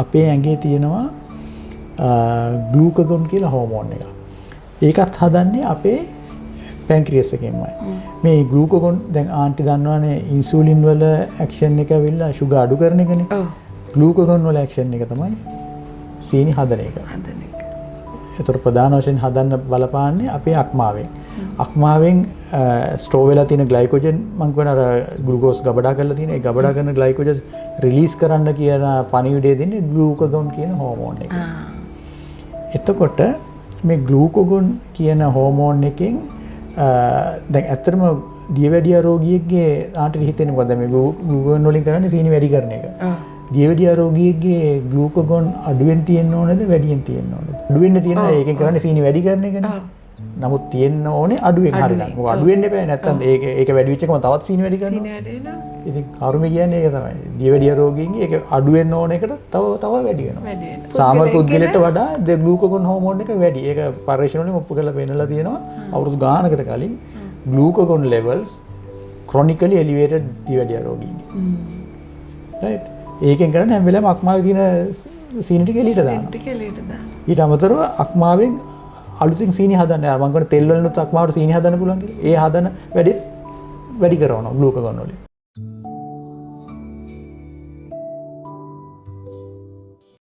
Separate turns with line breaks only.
අපේ ඇඟේ තියෙනවා ග්ලූකගොන් කියලා හෝමෝන් එක. ඒකත් හදන්නේ අපේ පැන්ක්‍රියස් එකෙන්මයි. මේ ග්ලූකගොන් දැන් ආන්ටි දන්නවනේ ඉන්සුලින් වල ඇක්ෂන් එක ඇවිල්ලා ෂුගර් අඩු කරන එකනේ. ඔව්. ග්ලූකගොන් වල ඇක්ෂන් එක තමයි සීනි හදන එක. ඒතර ප්‍රධාන වශයෙන් හදන්න බලපාන්නේ අපේ අක්මාවෙන්. අක්මාවෙන් ස්ටෝර් වෙලා තියෙන ග්ලයිකෝජන් මම කියන අර ග්ලූකෝස් ගබඩා කරලා තියෙන ඒ ගබඩා කරන ග්ලයිකෝජන් රිලීස් කරන්න කියන පණිවිඩය දෙන්නේ ග්ලූකගොන් කියන හෝමෝන් එක. එතකොට මේ ග්ලූකගොන් කියන හෝමෝන් එකෙන් දැන් ඇත්තටම දියවැඩියා රෝගියෙක්ගේ ආන්ට හිතෙන්නේ මොකද මේ ග්ලූකගොන් වලින් කරන්නේ සීනි වැඩි කරන එක. දියවැඩියා රෝගියෙක්ගේ ග්ලූකගොන් අඩුවෙන් තියෙන්න ඕනේද වැඩියෙන් තියෙන්න ඕනේද? අඩුවෙන් තියෙනවා ඒකෙන් කරන්නේ සීනි වැඩි කරන එකනේ. නමුත් තියෙන්න ඕනේ අඩුවෙන් හරිනම්. මොකද අඩුවෙන්න බෑ නැත්තම් ඒක වැඩි වෙච්ච එකම තවත් සීනි වැඩි කරනවා. සීනි වැඩි වෙනවා. ඉතින් කර්ම කියන්නේ ඒක තමයි. දියවැඩියා රෝගීන්ගේ ඒක අඩු වෙන්න ඕන එකට තව වැඩි වෙනවා. වැඩි වෙනවා. සාමාන්‍ය පුද්ගලයාට වඩා ග්ලූකගොන් හෝමෝන් එක වැඩි. ඒක පරීක්ෂණ වලින් ඔප්පු කරලා පෙන්නලා තියෙනවා. අවුරුදු ගානකට කලින් ග්ලූකගොන් levels chronically elevated දියවැඩියා රෝගීන්ගේ. right. ඒකෙන් කරන්නේ හැම වෙලාවෙම අක්මාවේ තියෙන සීනි ටික එළියට දානවා. ඊට අමතරව අක්මාවෙන් අලුතින් සීනි හදන්න යාර මම කියන තෙල් වලිනුත් අක්මාවට සීනි හදන්න පුළුවන් කියලා. ඒ හදන වැඩි කරනවා ග්ලූකගොන් වලින්.